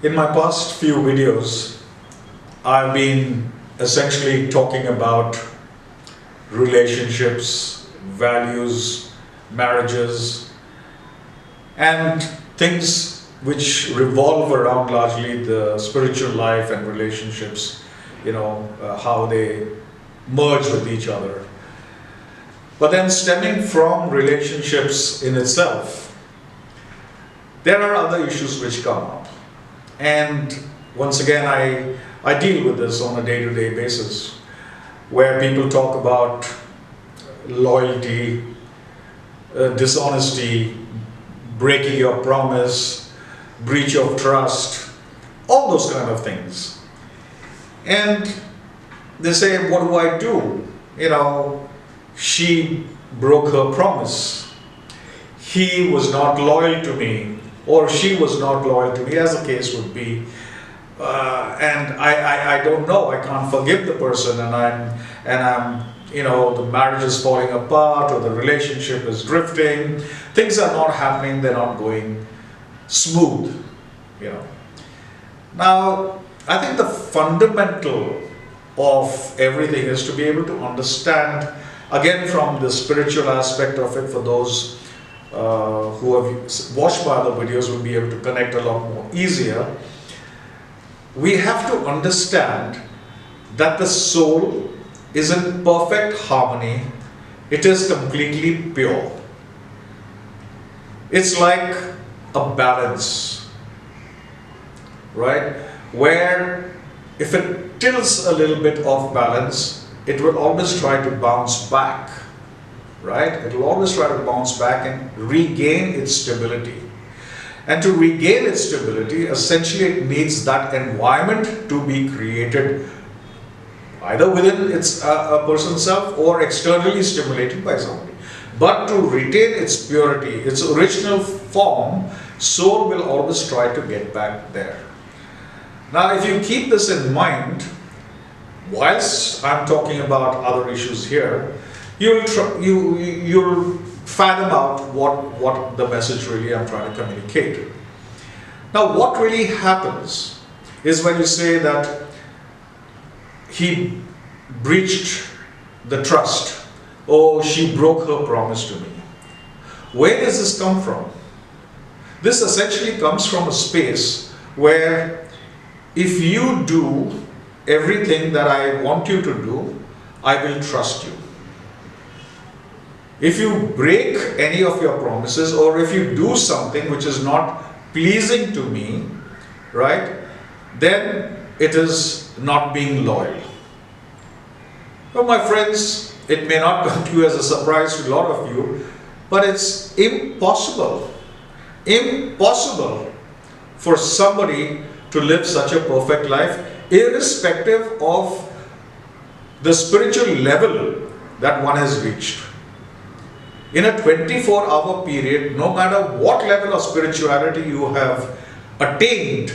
In my past few videos, I've been essentially talking about relationships, values, marriages, and things which revolve around largely the spiritual life and relationships, how they merge with each other. But then stemming from relationships in itself, there are other issues which come up. And once again, I deal with this on a day-to-day basis, where people talk about loyalty, dishonesty, breaking your promise, breach of trust, all those kind of things. And they say, what do I do? She broke her promise. He was not loyal to me, or she was not loyal to me, as the case would be. And I don't know. I can't forgive the person, and I'm the marriage is falling apart, or the relationship is drifting. Things are not happening. They're not going smooth. Now, I think the fundamental of everything is to be able to understand, again, from the spiritual aspect of it. For those who have watched my other videos will be able to connect a lot more easier. We have to understand that the soul is in perfect harmony. It is completely pure. It's like a balance, right? Where if it tilts a little bit off balance, it will always try to bounce back, right? It will always try to bounce back and regain its stability. And to regain its stability, essentially it needs that environment to be created either within a person's self or externally stimulated by somebody. But to retain its purity, its original form, soul will always try to get back there. Now, if you keep this in mind, whilst I'm talking about other issues here, you'll fathom out what the message really I'm trying to communicate. Now, what really happens is when you say that he breached the trust, or she broke her promise to me. Where does this come from? This essentially comes from a space where if you do everything that I want you to do, I will trust you. If you break any of your promises, or if you do something which is not pleasing to me, right, then it is not being loyal. Well, my friends, it may not come to you as a surprise to a lot of you, but it's impossible for somebody to live such a perfect life, irrespective of the spiritual level that one has reached. In a 24-hour period, no matter what level of spirituality you have attained,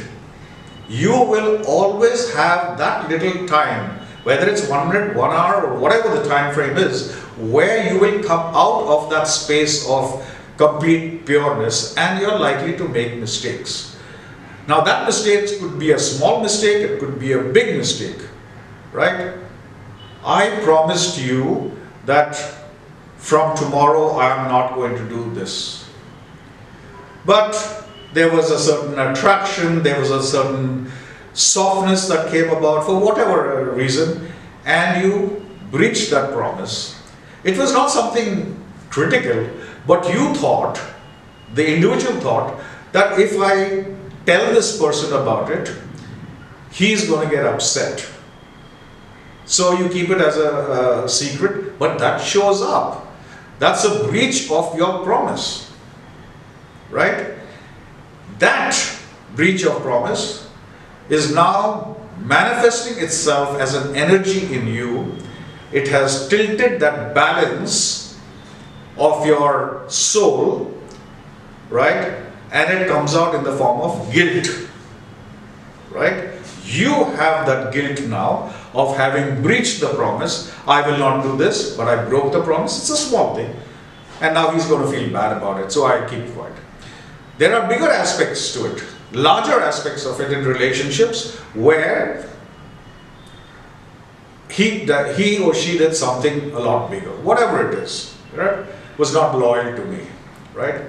you will always have that little time, whether it's 1 minute, 1 hour, or whatever the time frame is, where you will come out of that space of complete pureness, and you're likely to make mistakes. Now, that mistake could be a small mistake, it could be a big mistake, right? I promised you that from tomorrow I am not going to do this. But there was a certain attraction, there was a certain softness that came about for whatever reason, and you breached that promise. It was not something critical, but you thought, the individual thought, that if I tell this person about it, he's going to get upset. So you keep it as a secret, but that shows up. That's a breach of your promise, right? That breach of promise is now manifesting itself as an energy in you. It has tilted that balance of your soul, right? And it comes out in the form of guilt, right? You have that guilt now of having breached the promise. I will not do this, but I broke the promise. It's a small thing. And now he's going to feel bad about it, so I keep quiet. There are bigger aspects to it, larger aspects of it in relationships where he or she did something a lot bigger, whatever it is, right? Was not loyal to me, right?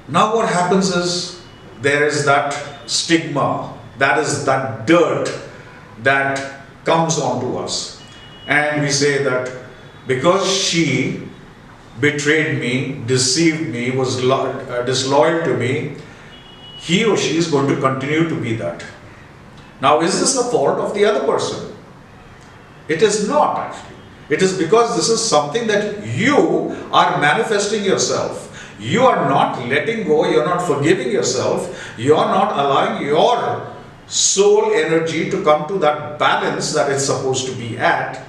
Now what happens is there is that stigma, that is that dirt that comes onto us, and we say that because she betrayed me, deceived me, was disloyal to me, he or she is going to continue to be that. Now, is this the fault of the other person? It is not actually. It is because this is something that you are manifesting yourself. You are not letting go, you are not forgiving yourself, you are not allowing your soul energy to come to that balance that it's supposed to be at,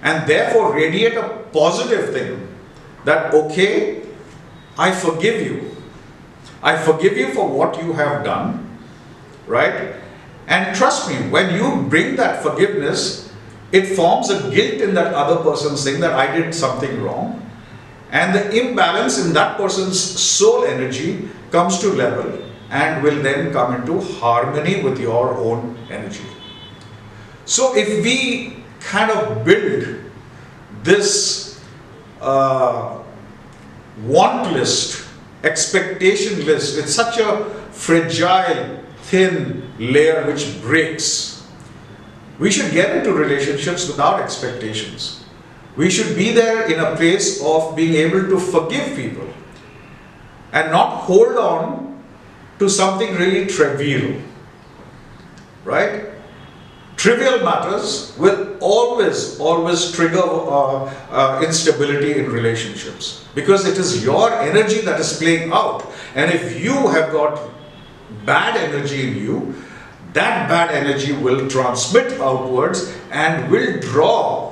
and therefore radiate a positive thing that, okay, I forgive you. I forgive you for what you have done, right? And trust me, when you bring that forgiveness, it forms a guilt in that other person saying that I did something wrong. And the imbalance in that person's soul energy comes to level and will then come into harmony with your own energy. So if we kind of build this want list, expectation list, it's such a fragile, thin layer which breaks. We should get into relationships without expectations. We should be there in a place of being able to forgive people and not hold on to something really trivial, right? Trivial matters will always trigger instability in relationships, because it is your energy that is playing out. And if you have got bad energy in you, that bad energy will transmit outwards and will draw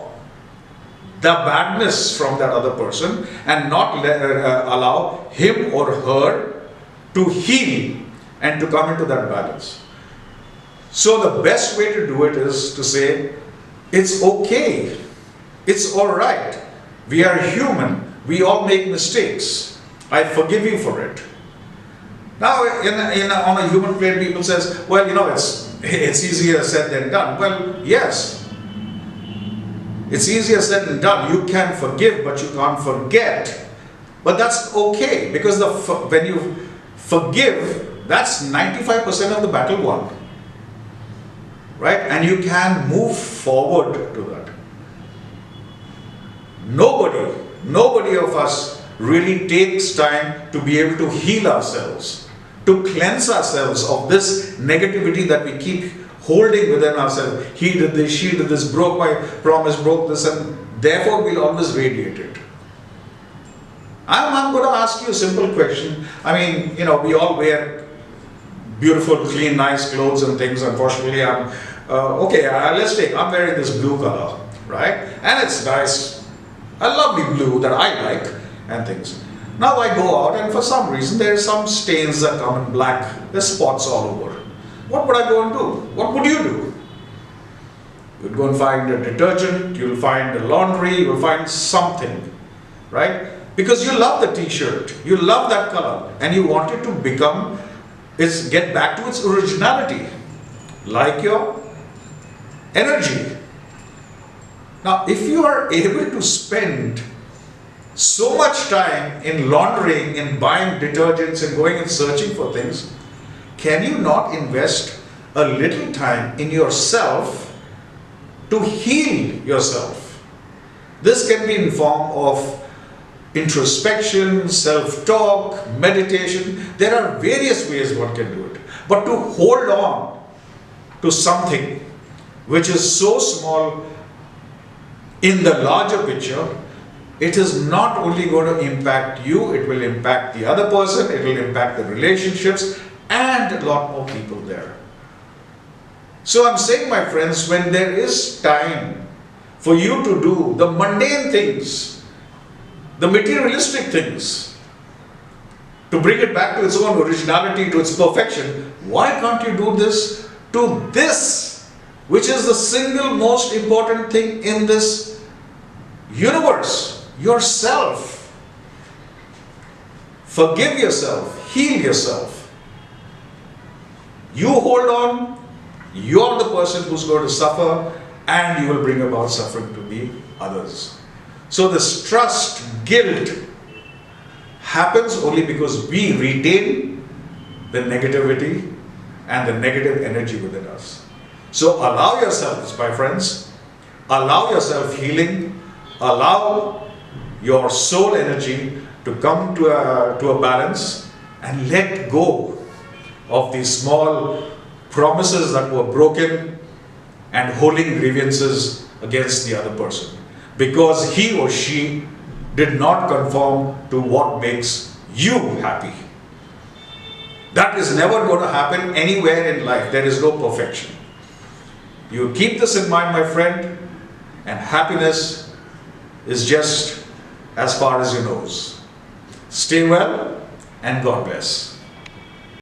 the badness from that other person and not allow him or her to heal and to come into that balance. So the best way to do it is to say, it's okay, it's alright, we are human, we all make mistakes, I forgive you for it. Now on a human plane, people says, well, it's easier said than done. Well, yes, it's easier said than done. You can forgive, but you can't forget. But that's okay, because when you forgive, that's 95% of the battle won. Right? And you can move forward to that. Nobody of us really takes time to be able to heal ourselves, to cleanse ourselves of this negativity that we keep holding within ourselves. He did this, she did this, broke my promise, broke this, and therefore we'll always radiate it. I'm going to ask you a simple question. I mean, we all wear beautiful, clean, nice clothes and things. Unfortunately, I'm wearing this blue color, right? And it's nice, a lovely blue that I like and things. Now I go out and for some reason there are some stains that come in black, there's spots all over. What would I go and do? What would you do? You'd go and find a detergent, you'll find a laundry, you'll find something, right? Because you love the t-shirt, you love that color, and you want it to get back to its originality, like your energy. Now, if you are able to spend so much time in laundering, in buying detergents and going and searching for things, can you not invest a little time in yourself to heal yourself? This can be in form of introspection, self-talk, meditation. There are various ways one can do it. But to hold on to something which is so small in the larger picture, it is not only going to impact you, it will impact the other person, it will impact the relationships and a lot more people there. So I'm saying, my friends, when there is time for you to do the mundane things, the materialistic things, to bring it back to its own originality, to its perfection, why can't you do this to this, which is the single most important thing in this universe? Yourself. Forgive yourself, heal yourself. You hold on, you're the person who's going to suffer, and you will bring about suffering to the others. So this trust, guilt happens only because we retain the negativity and the negative energy within us. So allow yourselves, my friends, allow yourself healing, allow your soul energy to come to a balance, and let go of these small promises that were broken and holding grievances against the other person, because he or she did not conform to what makes you happy. That is never going to happen anywhere in life. There is no perfection. You keep this in mind, my friend, and happiness is just as far as your nose. Stay well, and God bless.